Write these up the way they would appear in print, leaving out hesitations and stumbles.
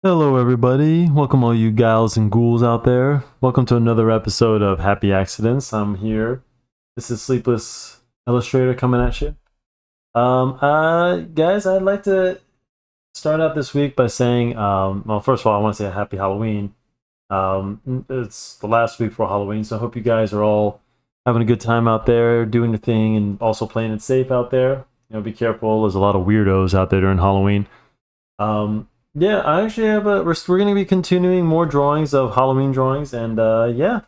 Hello, everybody. Welcome, all you gals and ghouls out there. Welcome to another episode of Happy Accidents. I'm here. This is Sleepless Illustrator coming at you. Guys, I'd like to start out this week by saying, well, first of all, I want to say a happy Halloween. It's the last week for Halloween, so I hope you guys are all having a good time out there, doing your thing, and also playing it safe out there. Be careful. There's a lot of weirdos out there during Halloween. Um, yeah, I actually have a. We're going to be continuing more drawings of Halloween drawings, and yeah,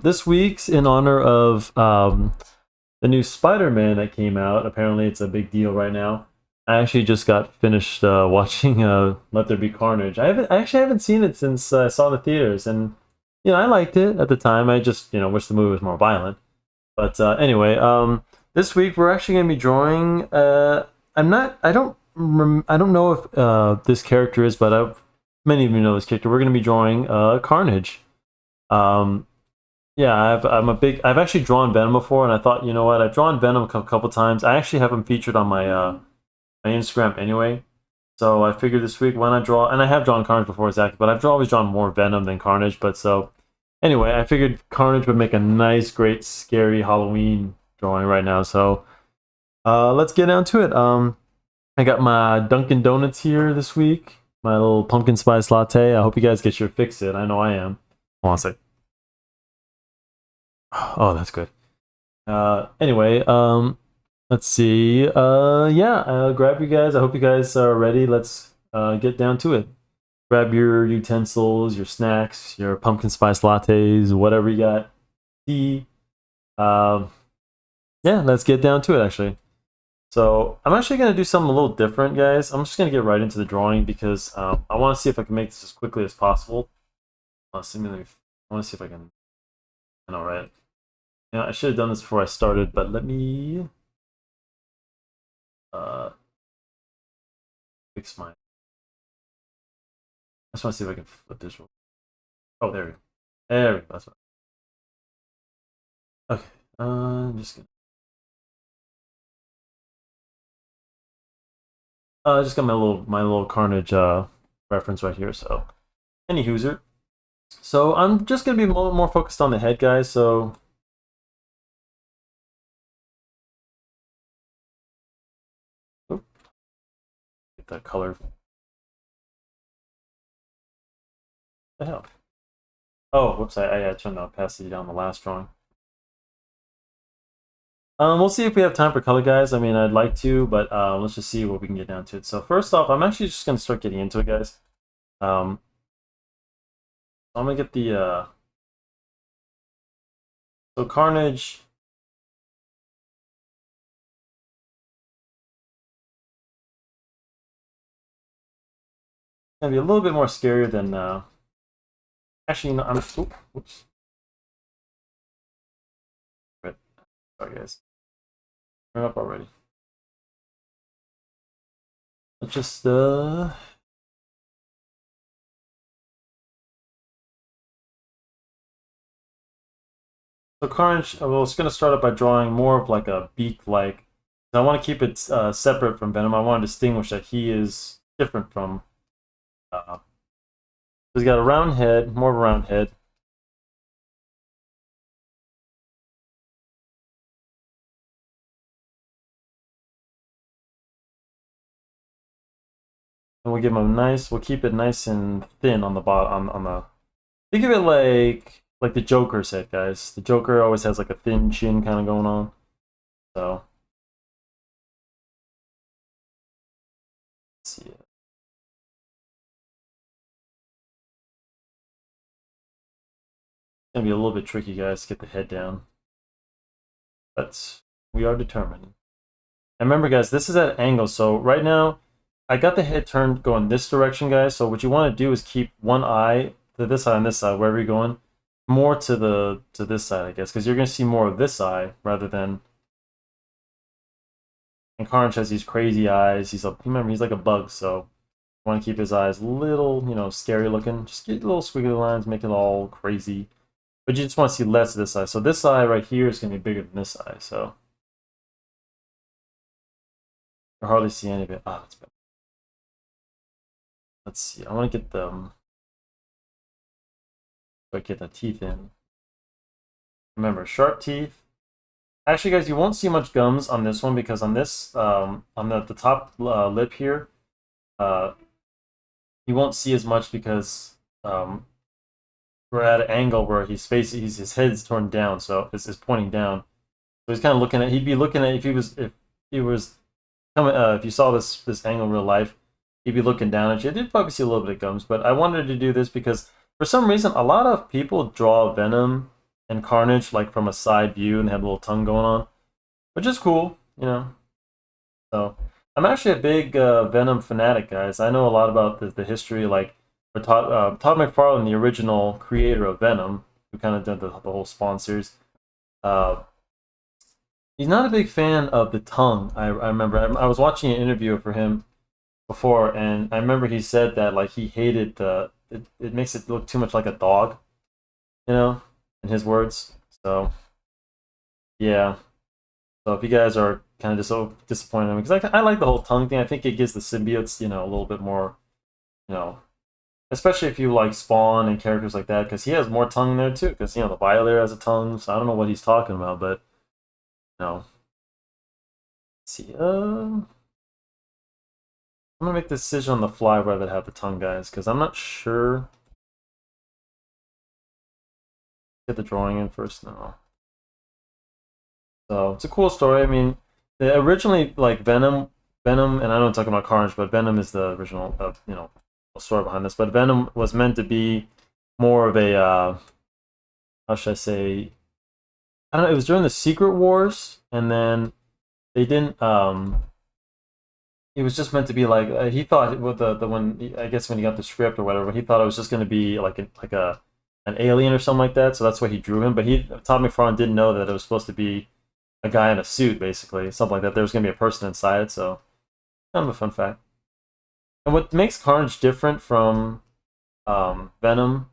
this week's in honor of the new Spider-Man that came out. Apparently, it's a big deal right now. I actually just got finished watching Let There Be Carnage. I actually haven't seen it since I saw it in the theaters, and I liked it at the time. I just wish the movie was more violent. But anyway, this week we're actually going to be drawing. I'm not. I don't know if this character is, but many of you know this character. We're going to be drawing Carnage. Um, yeah, I've actually drawn Venom before, and I thought, you know what? I've drawn Venom a couple times. I actually have him featured on my Instagram anyway. So I figured this week why not draw? And I have drawn Carnage before, exactly, but I've always drawn more Venom than Carnage. But so anyway, I figured Carnage would make a nice, great, scary Halloween drawing right now. So let's get down to it. I got my Dunkin' Donuts here this week. My little pumpkin spice latte. I hope you guys get your fix it. I know I am. Hold on a sec. Oh, that's good. Anyway, let's see. Yeah, grab you guys. I hope you guys are ready. Let's get down to it. Grab your utensils, your snacks, your pumpkin spice lattes, whatever you got. Tea. Um, yeah, let's get down to it, actually. So I'm actually going to do something a little different, guys. I'm just going to get right into the drawing because I want to see if I can make this as quickly as possible. I want to see if I can. All right. I should have done this before I started, but let me uh, fix my. I just want to see if I can flip this. Oh, there we go. There we go. That's what. Okay. I'm just gonna. I just got my little Carnage reference right here. So, any hooser. So I'm just gonna be more focused on the head, guys. So oop, get that color. What the hell? Oh, whoops! I turned the opacity down the last drawing. We'll see if we have time for color, guys. I mean, I'd like to, but let's just see what we can get down to it. So first off, I'm actually just gonna start getting into it, guys. Um, I'm gonna get the so Carnage. Gonna be a little bit more scarier than actually. No, I'm. Oops. Right. Sorry, guys. Turn up already. Let's just So Carnage, well, it's going to start up by drawing more of like a beak-like. I want to keep it separate from Venom. I want to distinguish that he is different from. He's got a round head, more of a round head. And we'll give him a nice. We'll keep it nice and thin on the bottom. On the. Think of it like the Joker's head, guys. The Joker always has like a thin chin kind of going on. So let's see. It's gonna be a little bit tricky, guys, to get the head down. But we are determined. And remember, guys, this is at angle. So right now, I got the head turned going this direction, guys. So what you want to do is keep one eye to this side and this side, wherever you're going, more to this side, I guess, because you're gonna see more of this eye rather than. And Carnage has these crazy eyes. Remember, he's like a bug, so you want to keep his eyes little, scary looking. Just get little squiggly lines, make it all crazy. But you just want to see less of this eye. So this eye right here is gonna be bigger than this eye. So you hardly see any of it. Ah, that's better. Let's see. I want to get them. But get the teeth in. Remember, sharp teeth. Actually, guys, you won't see much gums on this one because on this, on the top lip here, uh, you won't see as much because we're at an angle where his head's turned down, so it's pointing down. So he's kind of looking at. He'd be looking at if he was coming. If you saw this angle in real life, he'd be looking down at you. You'd probably see a little bit of gums, but I wanted to do this because for some reason a lot of people draw Venom and Carnage like from a side view and they have a little tongue going on, which is cool, you know. So I'm actually a big Venom fanatic, guys. I know a lot about the history, like for Todd McFarlane, the original creator of Venom, who kind of did the whole Spawn series. Uh, he's not a big fan of the tongue. I remember I was watching an interview for him before, and I remember he said that like he hated the it makes it look too much like a dog, you know, in his words. So yeah. So if you guys are kind of just so disappointed in me, because I like the whole tongue thing. I think it gives the symbiotes, you know, a little bit more, you know, especially if you like Spawn and characters like that, because he has more tongue in there too. Because you know the Violator has a tongue, so I don't know what he's talking about, but you know, let's see. I'm gonna make the decision on the fly whether to have the tongue, guys, because I'm not sure. Get the drawing in first now. So it's a cool story. I mean, they originally like Venom, and I don't talk about Carnage, but Venom is the original, you know, story behind this. But Venom was meant to be more of a, how should I say? I don't know. It was during the Secret Wars, and then they didn't. It was just meant to be like he thought with the when I guess when he got the script or whatever, he thought it was just going to be like a an alien or something like that. So that's why he drew him. But Todd McFarlane didn't know that it was supposed to be a guy in a suit, basically, something like that. There was going to be a person inside it, so kind of a fun fact. And what makes Carnage different from Venom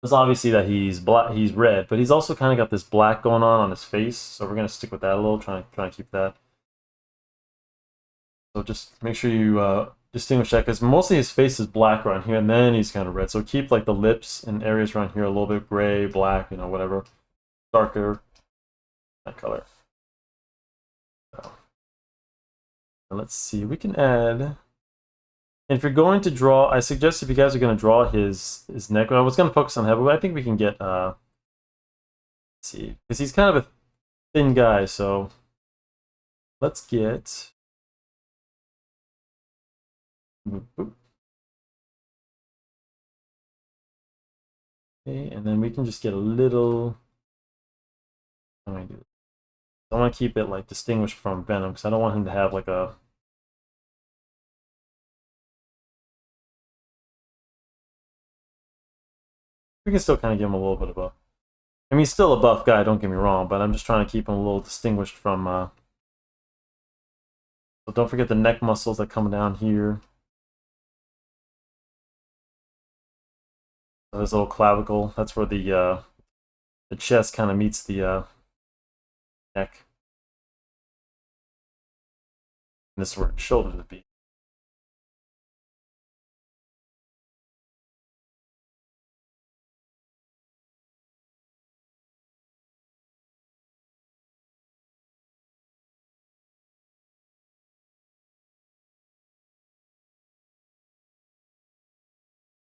is obviously that he's black, he's red, but he's also kind of got this black going on his face. So we're gonna stick with that a little, trying to keep that. So just make sure you distinguish that because mostly his face is black around here, and then he's kind of red. So keep like the lips and areas around here a little bit gray, black, you know, whatever, darker that color. So, let's see, we can add. If you're going to draw, I suggest if you guys are going to draw his neck, I was going to focus on head, but I think we can get, let's see, because he's kind of a thin guy, so let's get, okay, and then we can just get a little, how do I do it? I want to keep it like distinguished from Venom, because I don't want him to have like a, we can still kind of give him a little bit of a, I mean, he's still a buff guy, don't get me wrong, but I'm just trying to keep him a little distinguished from, so don't forget the neck muscles that come down here. His little clavicle, that's where the chest kind of meets the neck. And this is where its shoulders would be.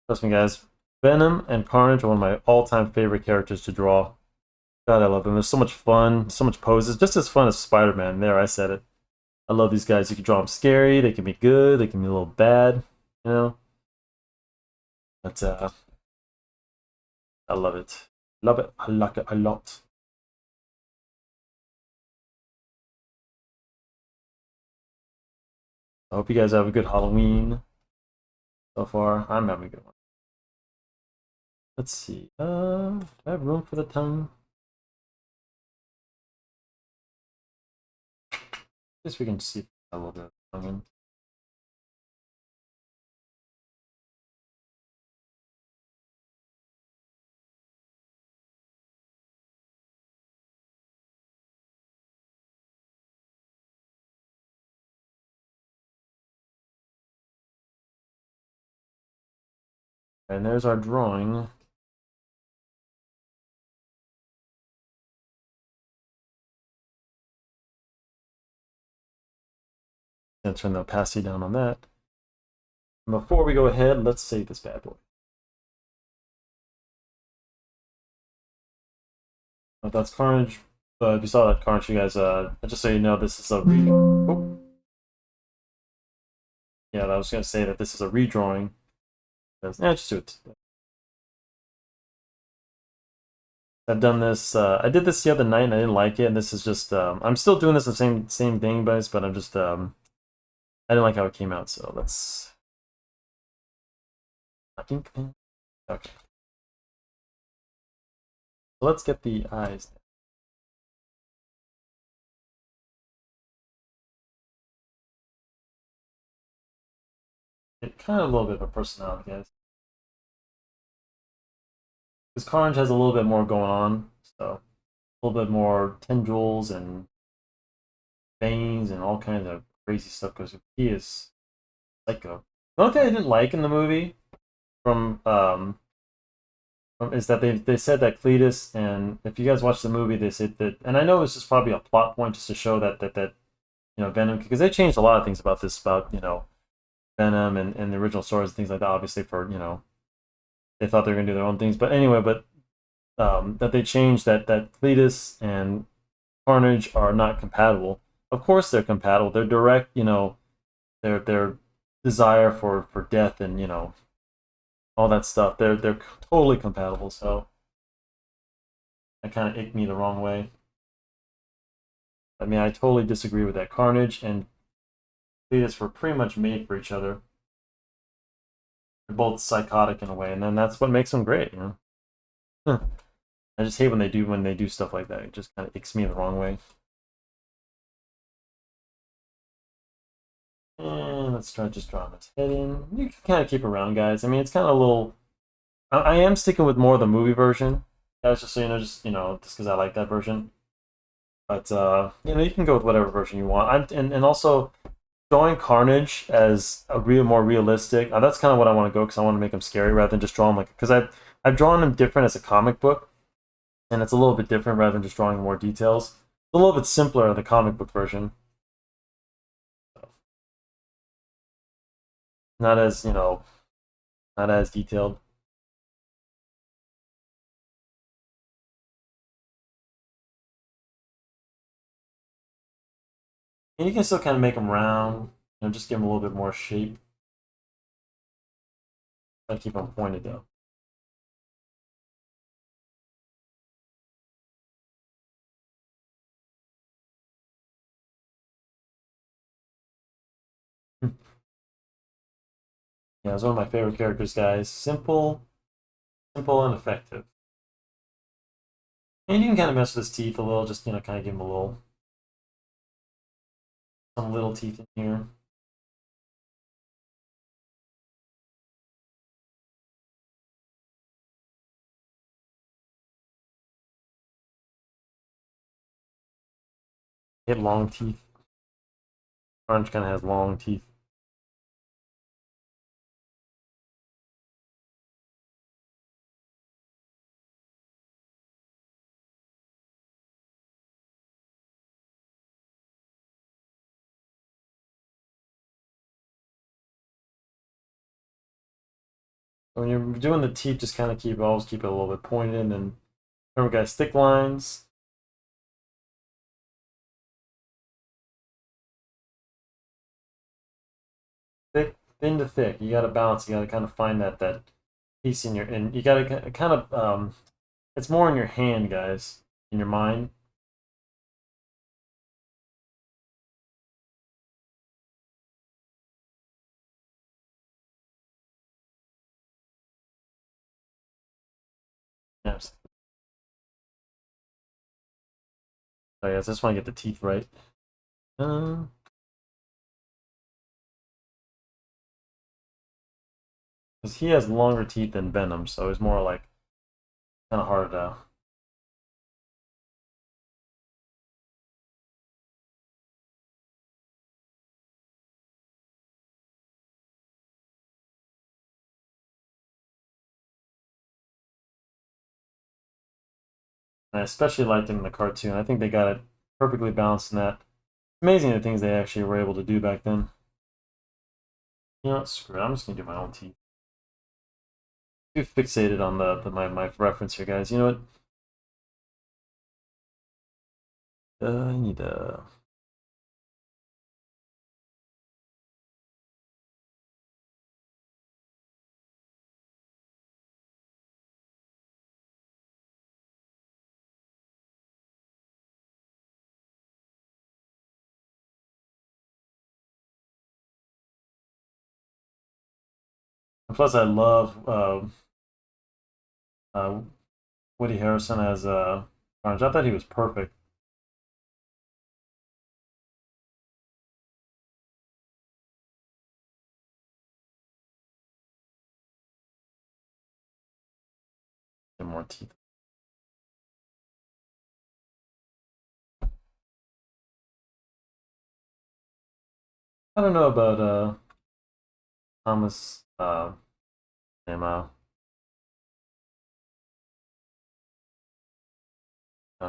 Trust me, guys. Venom and Carnage are one of my all-time favorite characters to draw. God, I love them. There's so much fun, so much poses. Just as fun as Spider-Man. There, I said it. I love these guys. You can draw them scary. They can be good. They can be a little bad. You know. But I love it. Love it. I like it a lot. I hope you guys have a good Halloween so far. I'm having a good one. Let's see. Do I have room for the tongue? I guess we can see a little bit of tongue in. And there's our drawing. Gonna turn the opacity down on that. And before we go ahead, let's save this bad boy. But that's Carnage. If you saw that Carnage, you guys, just so you know, this is a yeah, I was gonna say that this is a redrawing. Yeah, just do it. I've done this. I did this the other night, and I didn't like it. And this is just. I'm still doing this the same thing, guys. But I'm just. I didn't like how it came out. So let's. I think. Okay. So let's get the eyes. It kind of a little bit of a personality, guys. Because Carnage has a little bit more going on, so a little bit more tendrils and veins and all kinds of crazy stuff. Because he is psycho. The only thing I didn't like in the movie from is that they said that Cletus, and if you guys watch the movie, they said that, and I know it's just probably a plot point just to show that Venom, because they changed a lot of things about this, about Venom and the original stories and things like that. Obviously, for they thought they were gonna do their own things, but anyway, but that they changed that Cletus and Carnage are not compatible. Of course, they're compatible. They're direct, their desire for death and all that stuff. They're totally compatible. So that kind of icked me the wrong way. I mean, I totally disagree with that. Carnage and Cletus were pretty much made for each other. They're both psychotic in a way, and then that's what makes them great. I just hate when they do stuff like that. It just kind of icks me the wrong way. And let's try just drawing its head in. You can kind of keep around, guys. I mean, it's kind of a little. I am sticking with more of the movie version. Guys, just so you know, just because I like that version. But you can go with whatever version you want. And also drawing Carnage as a more realistic. That's kind of what I want to go because I want to make him scary rather than just draw him like because I've drawn him different as a comic book, and it's a little bit different rather than just drawing more details. It's a little bit simpler in the comic book version. Not as not as detailed. And you can still kind of make them round, just give them a little bit more shape. Try to keep them pointed though. Yeah, it's one of my favorite characters, guys. Simple, simple and effective. And you can kind of mess with his teeth a little, just kind of give him a little, some little teeth in here. He had long teeth. Orange kind of has long teeth. When you're doing the teeth, just kind of always keep it a little bit pointed, and then remember, guys, thick lines. Thick, thin to thick. You got to balance. You got to kind of find that piece in and you got to kind of it's more in your hand, guys, in your mind. Yes. So yeah, I just want to get the teeth right. Because he has longer teeth than Venom, so it's more like kind of hard to. And I especially liked him in the cartoon. I think they got it perfectly balanced in that. Amazing the things they actually were able to do back then. You know what? Screw it. I'm just gonna do my own teeth. Too fixated on my reference here, guys. You know what? I need to. Plus, I love uh, Woody Harrelson as Carnage. I thought he was perfect. And more teeth. I don't know about Thomas. Name, I'm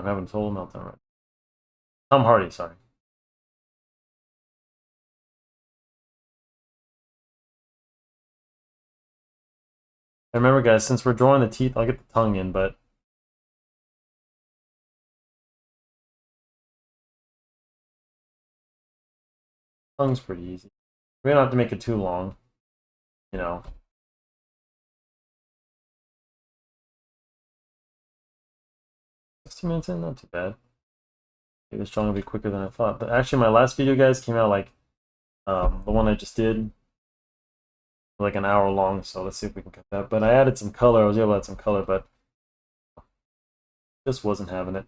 having total meltdown right. Tom Hardy, sorry. And remember, guys, since we're drawing the teeth, I'll get the tongue in, but tongue's pretty easy. We don't have to make it too long, you know. 60 minutes in, not too bad. Maybe this drawing will be quicker than I thought. But actually, my last video, guys, came out like the one I just did, like an hour long. So let's see if we can cut that. But I added some color. I was able to add some color, but just wasn't having it.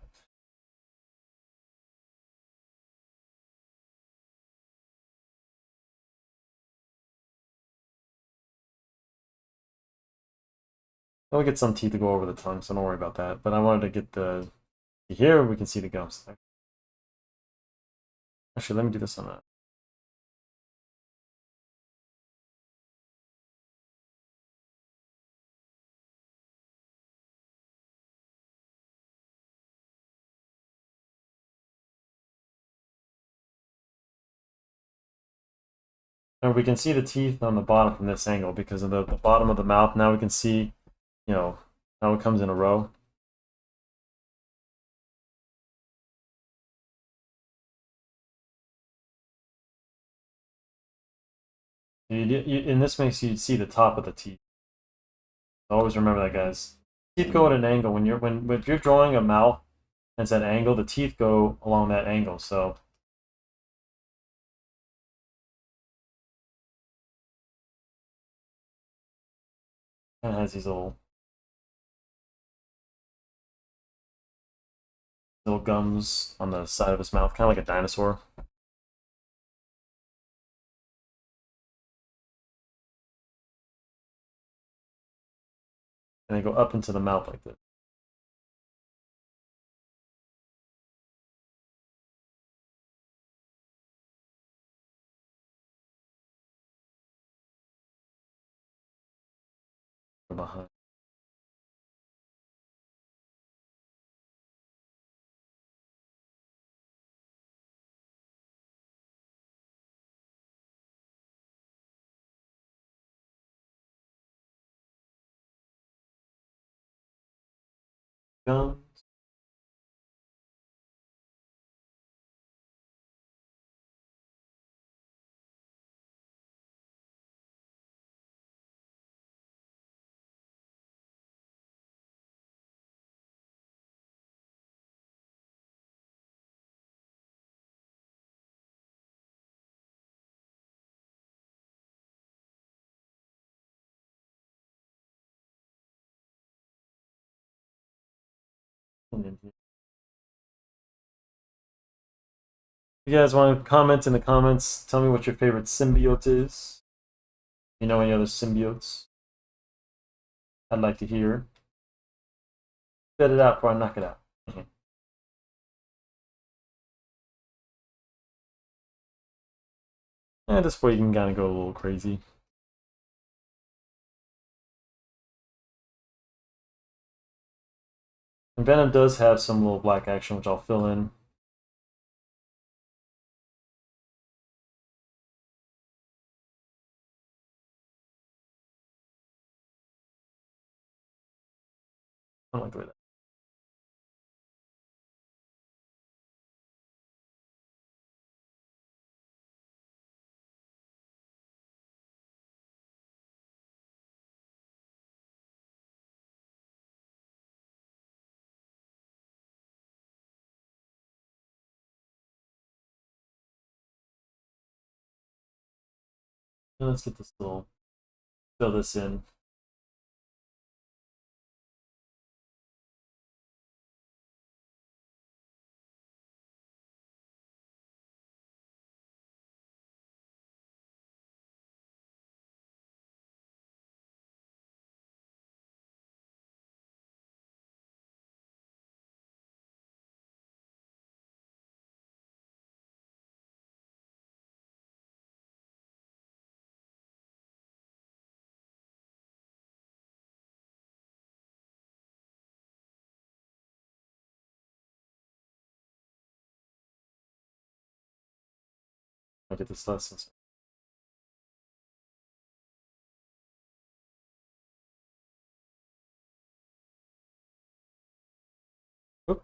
I'll get some teeth to go over the tongue, so don't worry about that. But I wanted to get the here we can see the gums. Actually, let me do this on that. And we can see the teeth on the bottom from this angle because of the bottom of the mouth. Now we can see, you know, how it comes in a row. And this makes you see the top of the teeth. Always remember that, guys. Teeth go at an angle when if you're drawing a mouth and it's at an angle, the teeth go along that angle. So kind of has these little gums on the side of his mouth, kind of like a dinosaur. And they go up into the mouth like this. From behind. Gum. If you guys want to comment in the comments, tell me what your favorite symbiote is. You know any other symbiotes? I'd like to hear. Spit it out before I knock it out. And this way you can kind of go a little crazy. And Venom does have some little black action, which I'll fill in. I don't like the way that. And let's get this little, fill this in. I'll get this lesson. Oop.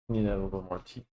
Need to add a little more teeth.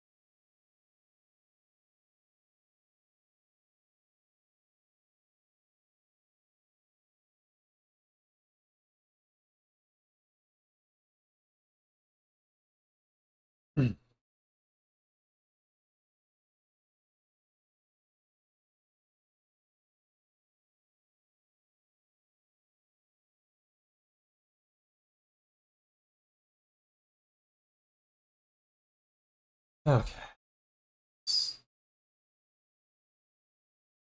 Okay.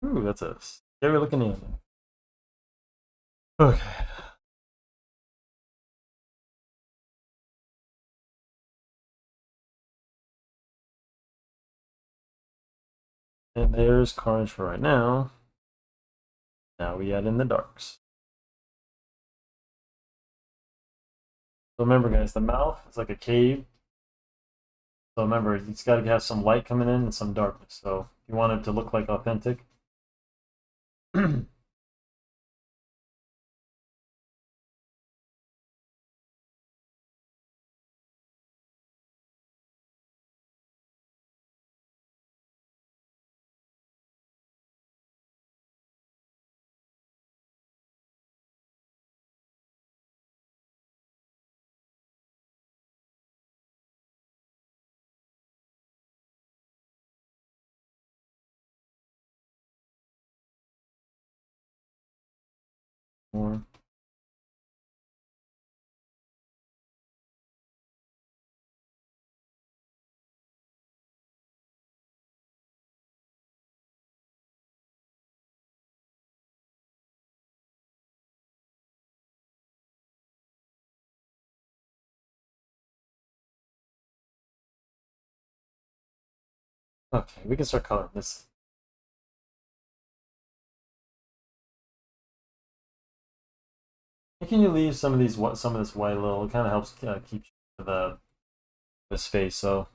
Ooh, that's a scary looking alien. Okay. And there's Carnage for right now. Now we add in the darks. So remember, guys, the mouth is like a cave. So remember, it's got to have some light coming in and some darkness. So if you want it to look like authentic. More. Okay, we can start coloring this. And can you leave some of these some of this white little? It kind of helps keep the this face. So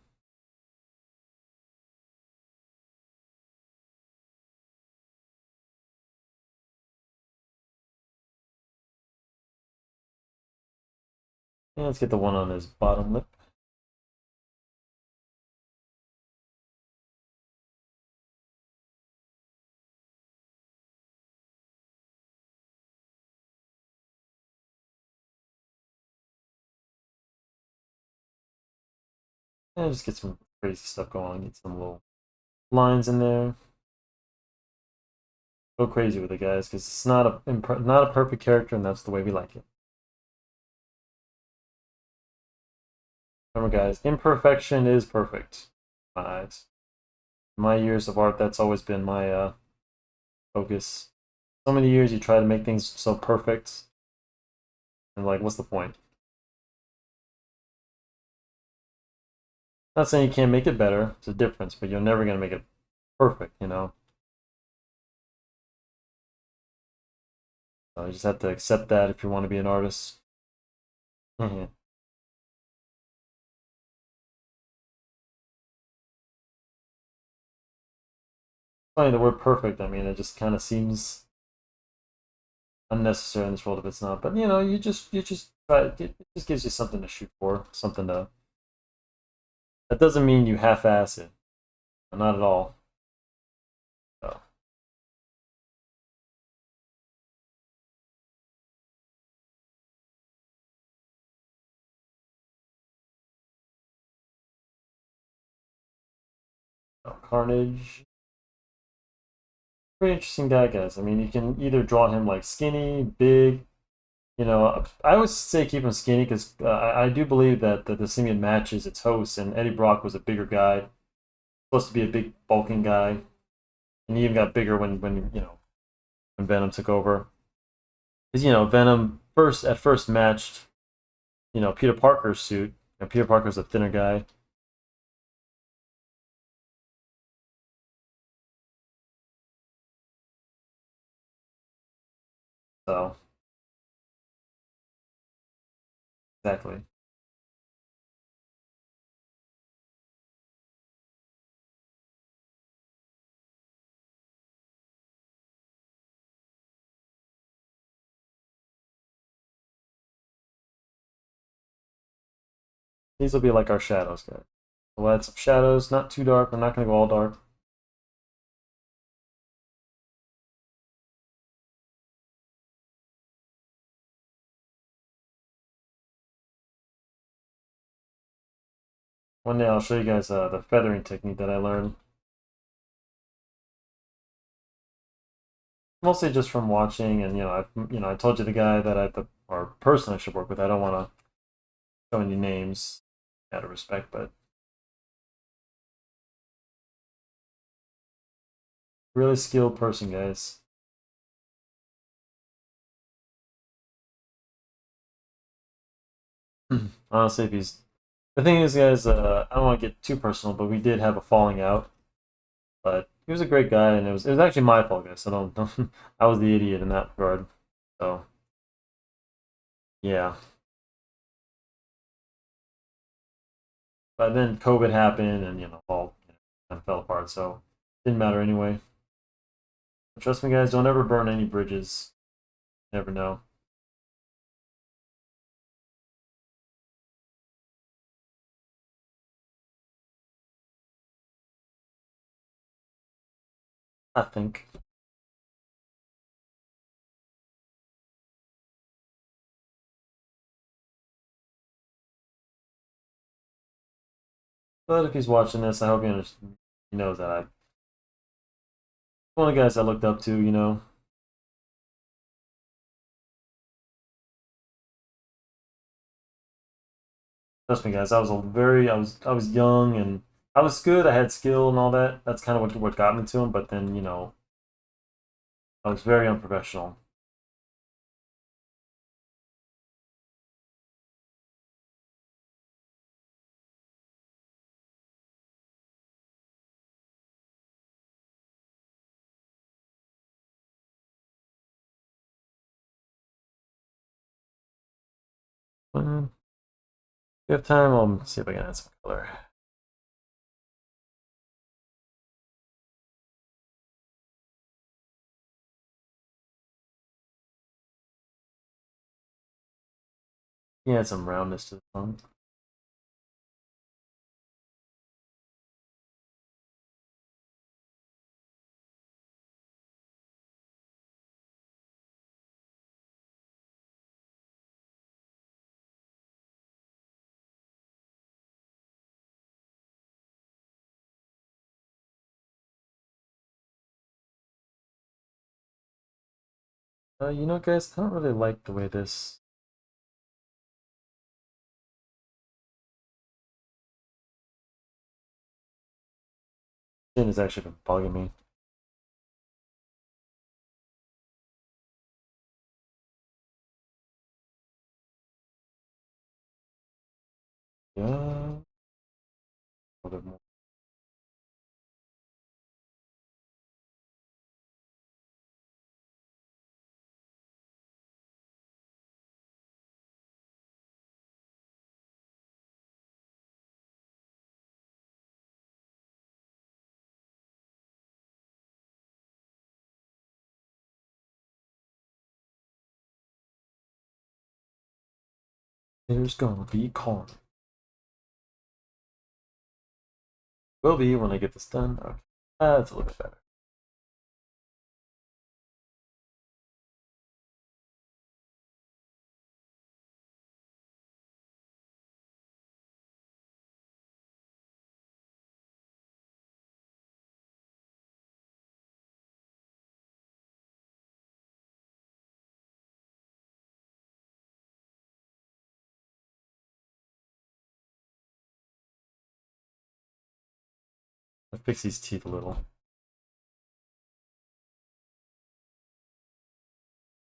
yeah, let's get the one on his bottom lip. And just get some crazy stuff going. Get some little lines in there. Go crazy with it, guys, because it's not a perfect character, and that's the way we like it. Remember, guys, imperfection is perfect. In my eyes, in my years of art, that's always been my focus. So many years you try to make things so perfect, and like, what's the point? Not saying you can't make it better. It's a difference, but you're never gonna make it perfect, you know. So you just have to accept that if you want to be an artist. Mhm. Funny the word perfect. I mean, it just kind of seems unnecessary in this world if it's not. But you know, you just try. It just gives you something to shoot for, something to. That doesn't mean you half-ass it. Not at all. So, Carnage, pretty interesting guy, guys. I mean, you can either draw him like skinny, big. You know, I always say keep him skinny because I do believe that the symbiote matches its host, and Eddie Brock was a bigger guy, supposed to be a big bulking guy, and he even got bigger when when Venom took over. Because Venom first matched Peter Parker's suit. Peter Parker's a thinner guy, so exactly. These will be like our shadows, guys. We'll add some shadows, not too dark. I'm not gonna go all dark. One day I'll show you guys the feathering technique that I learned. Mostly just from watching, and I told you the guy that or person I should work with. I don't want to show any names out of respect, but really skilled person, guys. Honestly, if he's the thing is, guys, I don't want to get too personal, but we did have a falling out. But he was a great guy, and it was actually my fault, guys. So don't I was the idiot in that regard. So yeah, but then COVID happened, and all kind of fell apart. So didn't matter anyway. But trust me, guys, don't ever burn any bridges. You never know. I think. But if he's watching this, I hope he knows that I'm one of the guys I looked up to. Trust me, guys. I was young and I was good. I had skill and all that. That's kind of what got me to him. But then I was very unprofessional. If you have time, I'll see if I can add some color. Yeah, add some roundness to the font. Guys, I don't really like the way this skin has actually been bugging me. Yeah, a little bit more. There's gonna be Carnage. Will be when I get this done. Okay, that's a little bit better. I fix these teeth a little.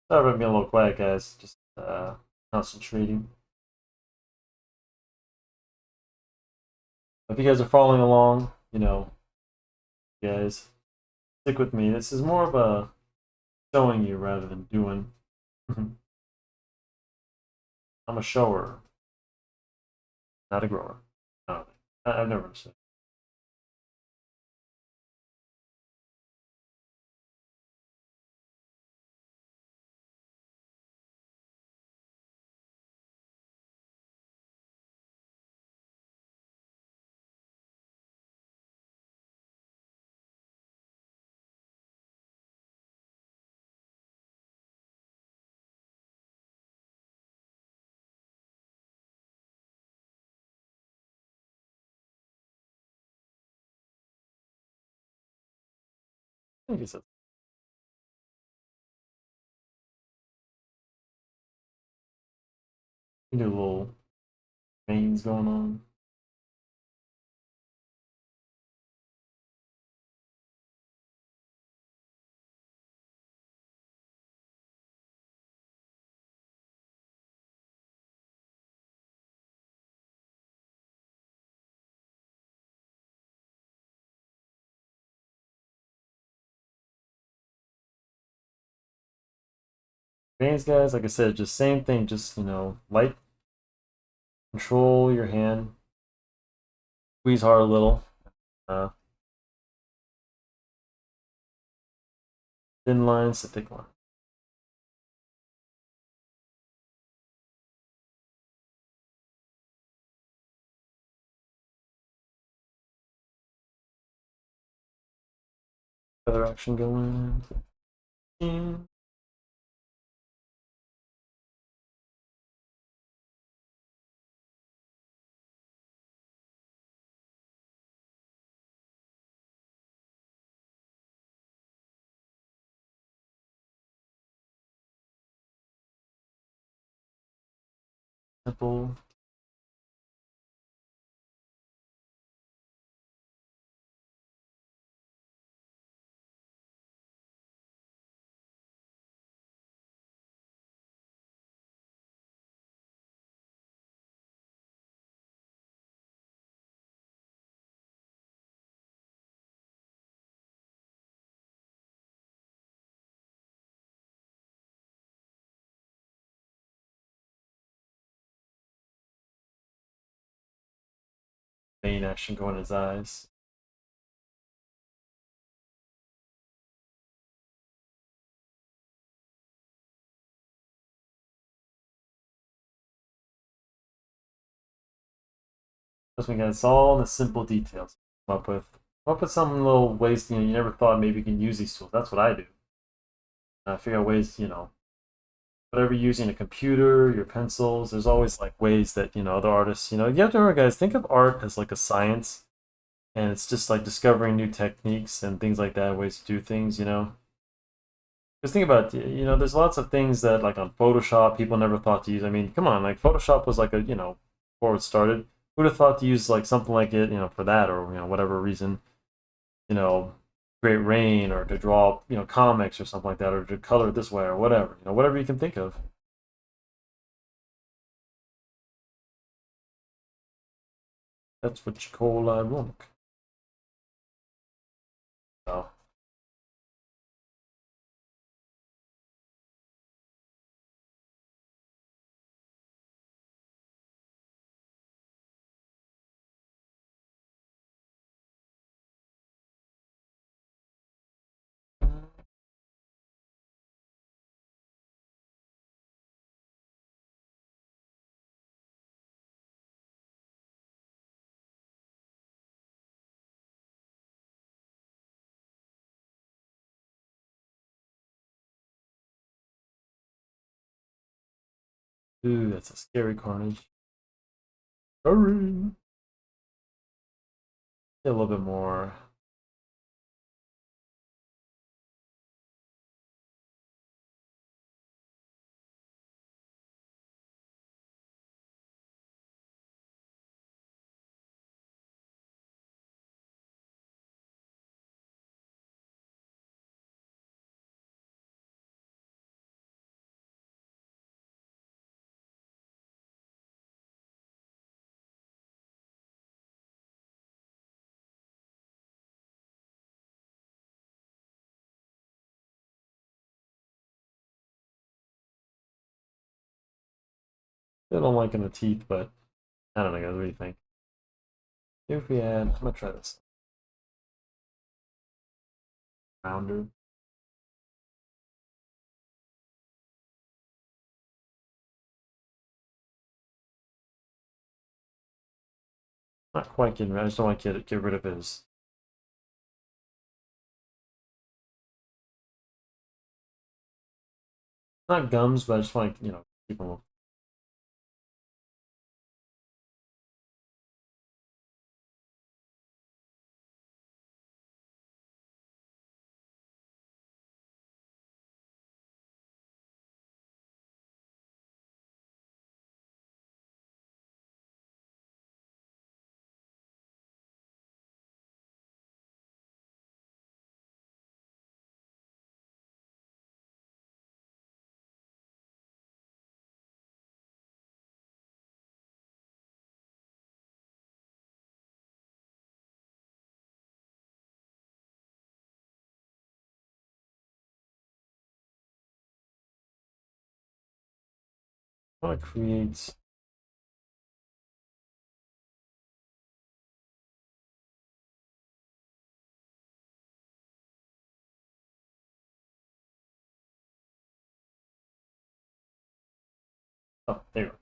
Sorry about being a little quiet, guys. Just concentrating. If you guys are following along, guys, stick with me. This is more of a showing you rather than doing. I'm a shower, not a grower. No, I've never understood. I think it's a new little veins going on. Veins, guys, like I said, just same thing. Just light control your hand, squeeze hard a little. Uh, Thin lines to thick lines. Other action going. Simple. Main action going in his eyes. Trust me, guys, it's all the simple details. Come up with some little ways you never thought maybe you can use these tools. That's what I do. I figure out ways, whatever you're using a computer, your pencils, there's always like ways that, other artists, you have to remember, guys, think of art as like a science, and it's just like discovering new techniques and things like that, ways to do things. Just think about it, there's lots of things that like on Photoshop people never thought to use. I mean, come on, like Photoshop was like before it started, who'd have thought to use like something like it, for that or whatever reason, you know, create rain or to draw, comics or something like that, or to color it this way or whatever, whatever you can think of. That's what you call ironic. So Ooh, that's a scary Carnage. Hurry. Get a little bit more. I don't like in the teeth, but I don't know, guys. What do you think? If we had, I'm gonna try this rounder. Not quite getting rid. I just don't want to get rid of his. Not gums, but I just want to keep him. I want to create. Oh, there you go.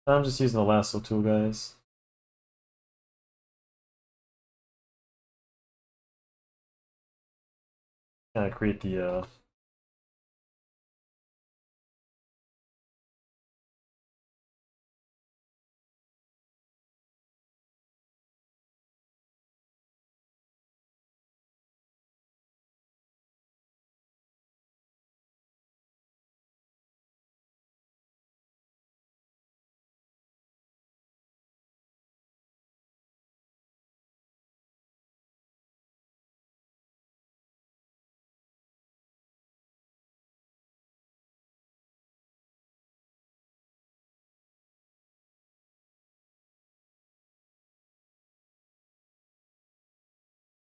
I'm just using the lasso tool, guys. Kind of create the.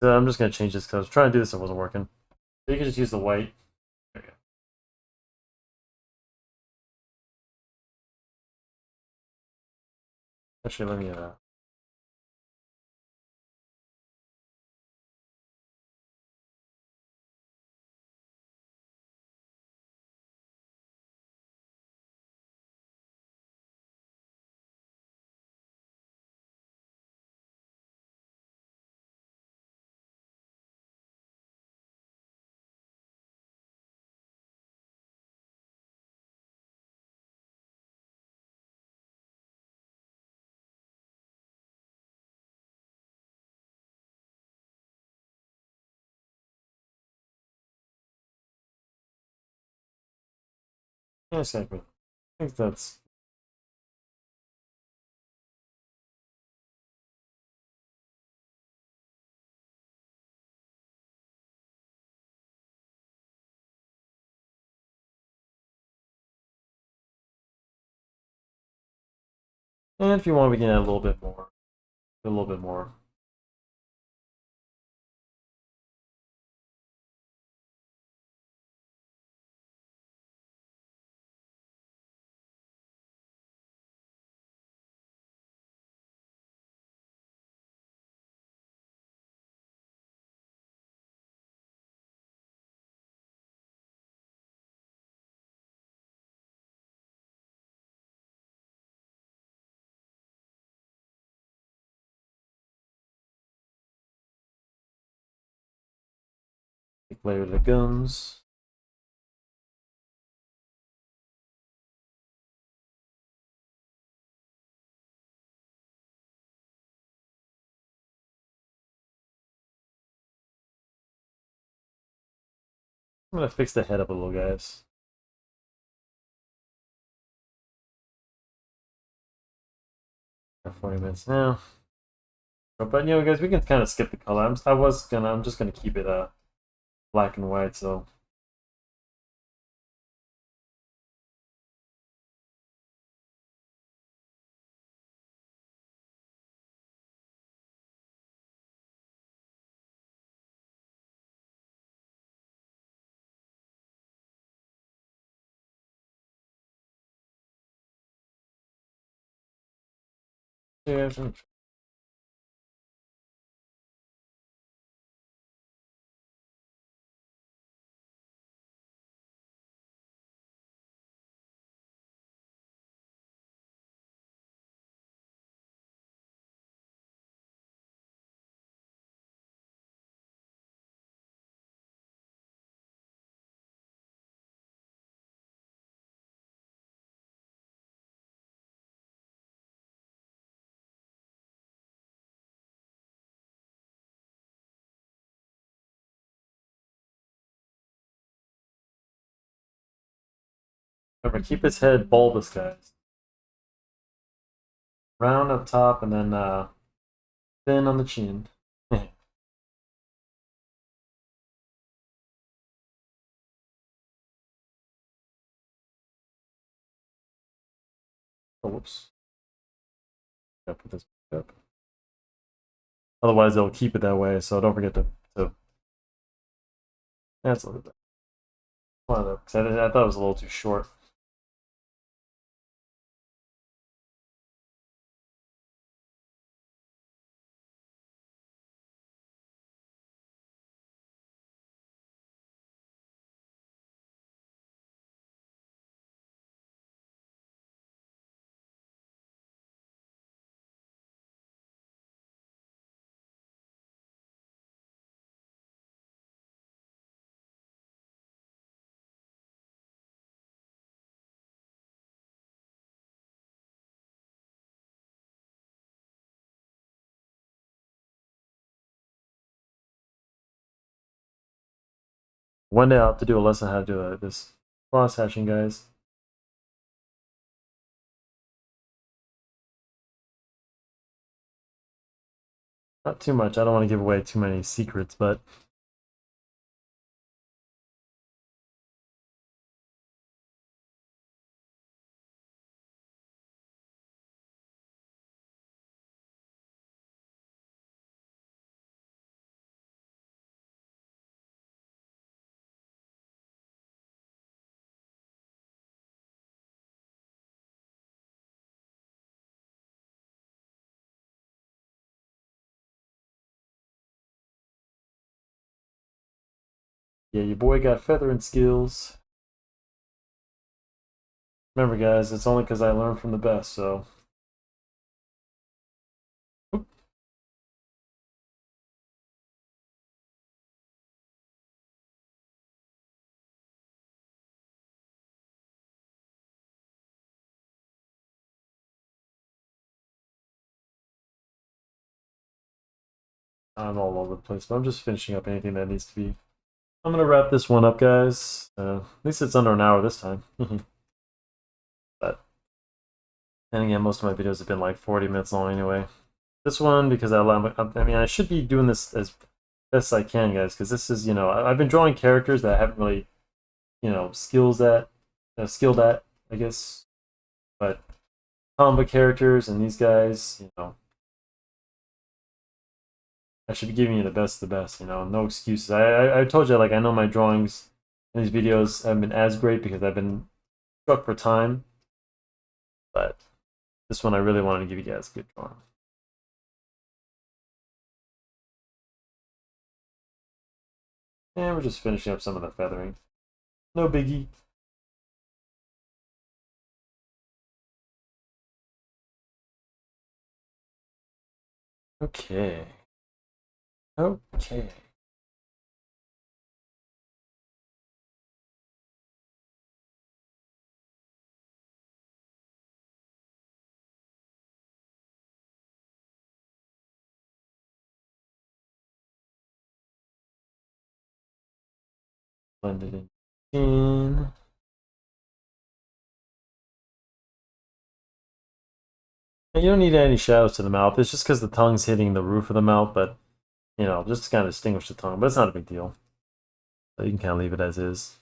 I'm just gonna change this because I was trying to do this, it wasn't working. So you can just use the white. There you go. Actually, let me. Yeah, exactly. I think that's. And if you want, we can add a little bit more. A little bit more. Thick layer of the gums. I'm gonna fix the head up a little, guys. 40 minutes now. But you know, guys, we can kind of skip the color. I'm just gonna keep it black and white. So yeah, remember, keep his head bulbous, guys. Round up top and then thin on the chin. Oh, whoops. Gotta put this back up. Otherwise, they'll keep it that way. So don't forget to that's a little bit. Because I thought it was a little too short. One day I'll have to do a lesson how to do this cross hatching, guys. Not too much. I don't want to give away too many secrets, but yeah, your boy got feathering skills. Remember, guys, it's only because I learned from the best, so. I'm all over the place, but I'm just finishing up anything that needs to be. I'm gonna wrap this one up, guys. At least it's under an hour this time. But and again, most of my videos have been like 40 minutes long anyway. This one because I mean, I should be doing this as best I can, guys, because this is, you know, I've been drawing characters that I haven't really, you know, skilled at, I guess. But comic characters and these guys, you know, I should be giving you the best of the best, you know, no excuses. I told you, like, I know my drawings in these videos haven't been as great because I've been struck for time, but this one I really wanted to give you guys a good drawing. And we're just finishing up some of the feathering. No biggie. Okay. Okay. Blend it in. And you don't need any shadows to the mouth. It's just because the tongue's hitting the roof of the mouth, but you know, just to kind of distinguish the tongue. But it's not a big deal. So you can kind of leave it as is.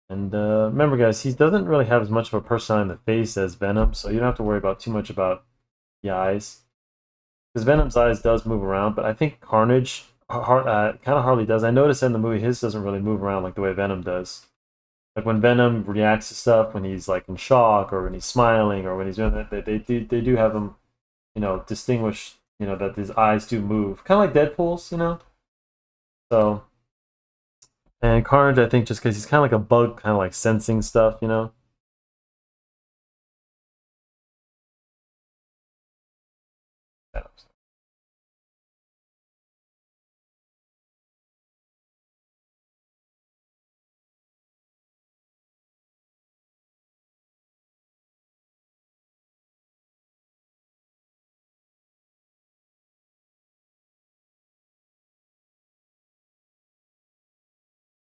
And remember, guys, he doesn't really have as much of a personality in the face as Venom, so you don't have to worry about too much about the eyes. Because Venom's eyes does move around, but I think Carnage kind of hardly does. I noticed in the movie his doesn't really move around like the way Venom does. Like when Venom reacts to stuff, when he's like in shock, or when he's smiling, or when he's doing that, they do have him, you know, distinguish, you know, that his eyes do move, kind of like Deadpool's, you know. So, and Carnage, I think, just because he's kind of like a bug, kind of like sensing stuff, you know.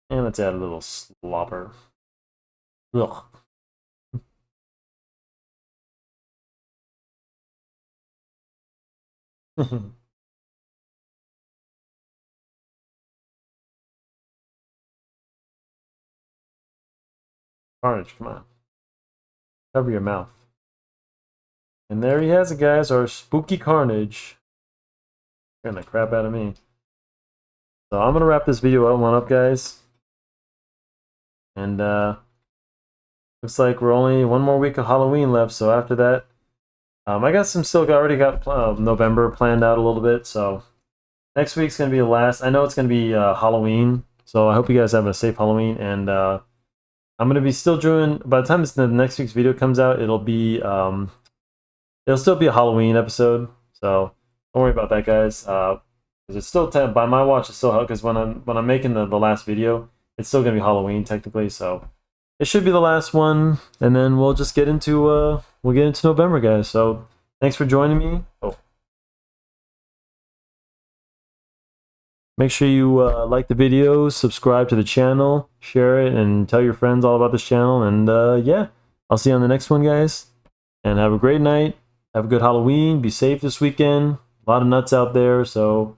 And let's add a little slobber. Ugh. Carnage, come on. Cover your mouth. And there he has it, guys, our spooky Carnage. Scaring the crap out of me. So I'm going to wrap this video up, guys. And looks like we're only one more week of Halloween left, so after that, I got some already got November planned out a little bit, so next week's going to be the last. I know it's going to be Halloween, so I hope you guys have a safe Halloween, and I'm going to be still doing, by the time the next week's video comes out, it'll still be a Halloween episode, so don't worry about that, guys. Because it's still, by my watch, it's still, because when I'm making the last video, it's still going to be Halloween, technically, so it should be the last one, and then we'll just get into November, guys. So thanks for joining me. Make sure you like the video, subscribe to the channel, share it, and tell your friends all about this channel. And yeah, I'll see you on the next one, guys. And have a great night. Have a good Halloween. Be safe this weekend. A lot of nuts out there, so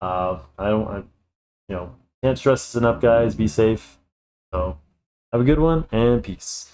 you know, can't stress this enough, guys. Be safe. So have a good one, and peace.